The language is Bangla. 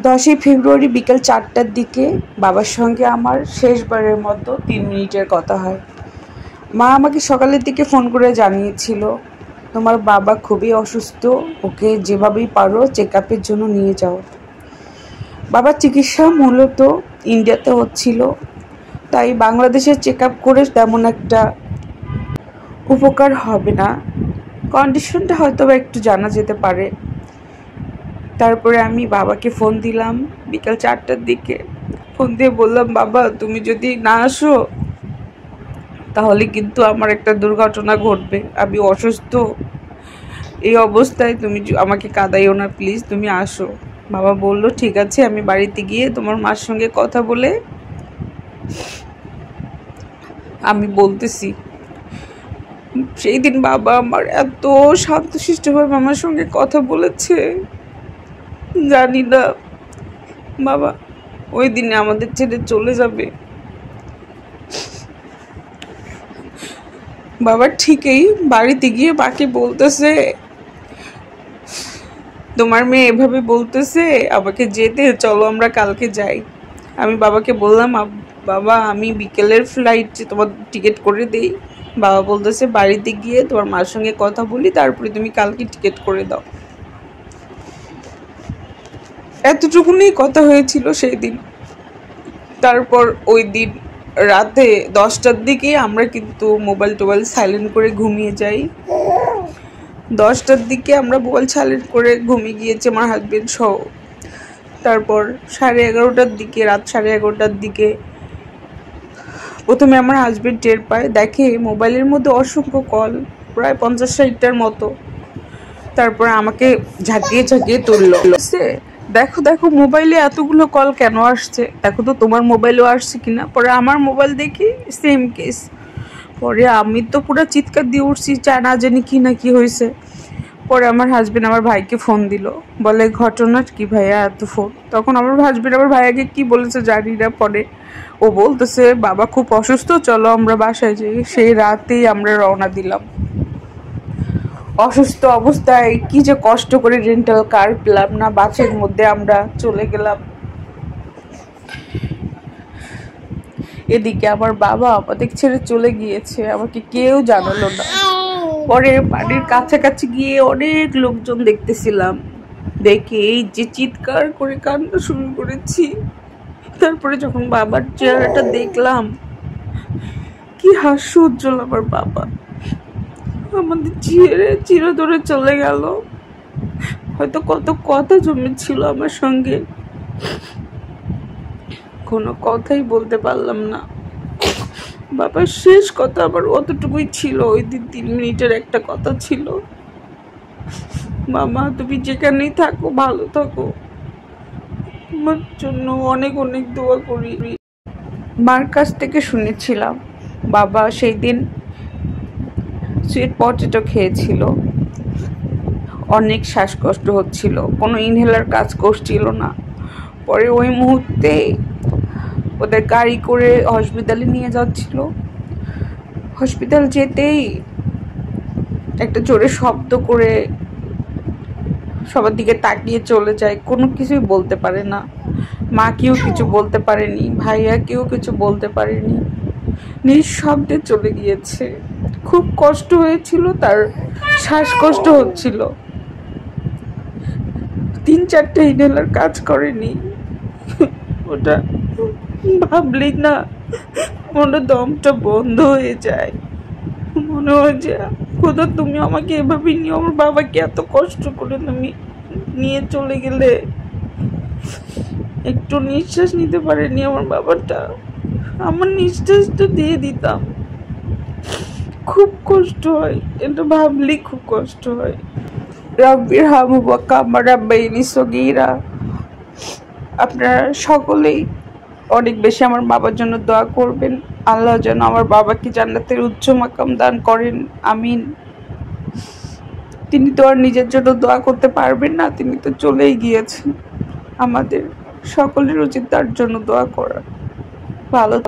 10ই ফেব্রুয়ারি বিকেল 4টার দিকে বাবার সঙ্গে আমার শেষবারের মতো 3 মিনিটের কথা হয়। মা আমাকে সকালের দিকে ফোন করে জানিয়েছিল, তোমার বাবা খুবই অসুস্থ, ওকে যেভাবেই পারো চেক আপের জন্য নিয়ে যাও। বাবার চিকিৎসা মূলত ইন্ডিয়াতে হচ্ছিল, তাই বাংলাদেশের চেক আপ করে তেমন একটা উপকার হবে না, কন্ডিশনটা হয়তো একটু জানা যেতে পারে। তারপরে আমি বাবাকে ফোন দিলাম বিকাল 4টার দিকে। ফোন দিয়ে বললাম, বাবা তুমি যদি না আসো তাহলে কিন্তু আমার একটা দুর্ঘটনা ঘটবে, আমি অসুস্থ, এই অবস্থায় তুমি আমাকে কাঁদাইও না, প্লিজ তুমি আসো। বাবা বলল, ঠিক আছে, আমি বাড়িতে গিয়ে তোমার মার সঙ্গে কথা বলে আমি বলতেছি। সেই দিন বাবা আমার এত শান্তশিষ্টভাবে আমার সঙ্গে কথা বলেছে, জানি না বাবা ওই দিনে আমাদের ছেড়ে চলে যাবে। বাবা ঠিকই বাড়িতে গিয়ে বাকি বলতেছে, তোমার মেয়ে এভাবে বলতেছে আমাকে যেতে, চলো আমরা কালকে যাই। আমি বাবাকে বললাম, বাবা আমি বিকেলের ফ্লাইট তোমার টিকিট করে দিই। বাবা বলতেছে, বাড়িতে গিয়ে তোমার মার সঙ্গে কথা বলি, তারপরে তুমি কালকে টিকিট করে দাও। এতটুকুনি কথা হয়েছিল সেই দিন। তারপর ওই দিন রাতে 10টার দিকে আমরা কিন্তু মোবাইল টোবাইল সাইলেন্ট করে ঘুমিয়ে যাই। 10টার দিকে আমরা মোবাইল সাইলেন্ট করে ঘুমিয়ে গিয়েছি আমার হাজবেন্ড সহ। তারপর 11:30টার দিকে, রাত 11:30টার দিকে প্রথমে আমার হাজবেন্ড টের পায়, দেখে মোবাইলের মধ্যে অসংখ্য কল, প্রায় 50-60টার মতো। তারপর আমাকে ঝাঁকিয়ে ঝাঁকিয়ে তুললো, দেখো দেখো মোবাইলে এতগুলো কল কেন আসছে, দেখো তো তোমার মোবাইলেও আসছে কিনা। পরে আমার মোবাইল দেখি সেম কেস। পরে আমি তো পুরো চিৎকার দিয়ে উঠছি, না জানি কি না কি হয়েছে। পরে আমার হাজবেন্ড আমার ভাইকে ফোন দিল, বলে ঘটনা কি ভাইয়া এত ফোন। তখন আমার হাজবেন্ড আমার ভাইয়াকে কি বলেছে জানি না। পরে ও বলতেছে, বাবা খুব অসুস্থ, চলো আমরা বাসায় যাই। সেই রাতেই আমরা রওনা দিলাম। অসুস্থ অবস্থায় কি যে কষ্ট করে রেন্টাল কার পেলাম না, বাসের মধ্যে আমরা চলে গেলাম। এদিকে আমার বাবা আমাদের ছেড়ে চলে গিয়েছে, আমাকে কেউ জানালো না। পরে বাড়ির কাছাকাছি গিয়ে অনেক লোকজন দেখতেছিলাম, দেখে এই যে চিৎকার করে কান্না শুরু করেছি। তারপরে যখন বাবার চেহারাটা দেখলাম, কি হাস্য উজ্জ্বল আমার বাবা, আমাদের চিরতরে চলে গেল। হয়তো কত কথা জমেছিল আমার সঙ্গে, কোনো কথাই বলতে পারলাম না। বাবার শেষ কথা আমার অতটুকুই ছিল, ওই দিন 3 মিনিটের একটা কথা ছিল, মামা তুমি যেখানেই থাকো ভালো থাকো, আমার জন্য অনেক অনেক দোয়া করি। মার কাছ থেকে শুনেছিলাম বাবা সেই দিন সুইট পটেটো খেয়েছিল, অনেক শ্বাসকষ্ট হচ্ছিল, কোনো ইনহেলার কাজ করছিল না। পরে ওই মুহূর্তে ওদের গাড়ি করে হসপিটালে নিয়ে যাচ্ছিল। হসপিটাল যেতেই একটা জোরে শব্দ করে সবার দিকে তাকিয়ে চলে যায়, কোনো কিছুই বলতে পারে না। মা কেউ কিছু বলতে পারেনি, ভাইয়া কেউ কিছু বলতে পারেনি, নিঃশব্দে চলে গিয়েছে। খুব কষ্ট হয়েছিল, তার শ্বাসকষ্ট হচ্ছিল, 3-4টা ইনহেলার কাজ করেনি। ওটা ভাবলি না মনে দমটা বন্ধ হয়ে যায়, মনে হয় যে খোদা তুমি আমাকে এভাবে নিয়ে, আমার বাবাকে এত কষ্ট করে তুমি নিয়ে চলে গেলে। একটু নিঃশ্বাস নিতে পারেনি আমার বাবাটা, আমার নিঃশ্বাসটা দিয়ে দিতাম। খুব কষ্ট হয়, এটা ভাবলেই খুব কষ্ট হয়। রব্বির হামু কাম্মা রাব্বাইনি সগীরা। আপনারা সকলেই অনেক বেশি আমার বাবার জন্য দোয়া করবেন, আল্লাহ যেন আমার বাবাকে জান্নাতের উচ্চ মাকাম দান করেন, আমিন। তিনি তো আর নিজের জন্য দোয়া করতে পারবেন না, তিনি তো চলেই গিয়েছেন। আমাদের সকলের উচিত তার জন্য দোয়া করা। ভালো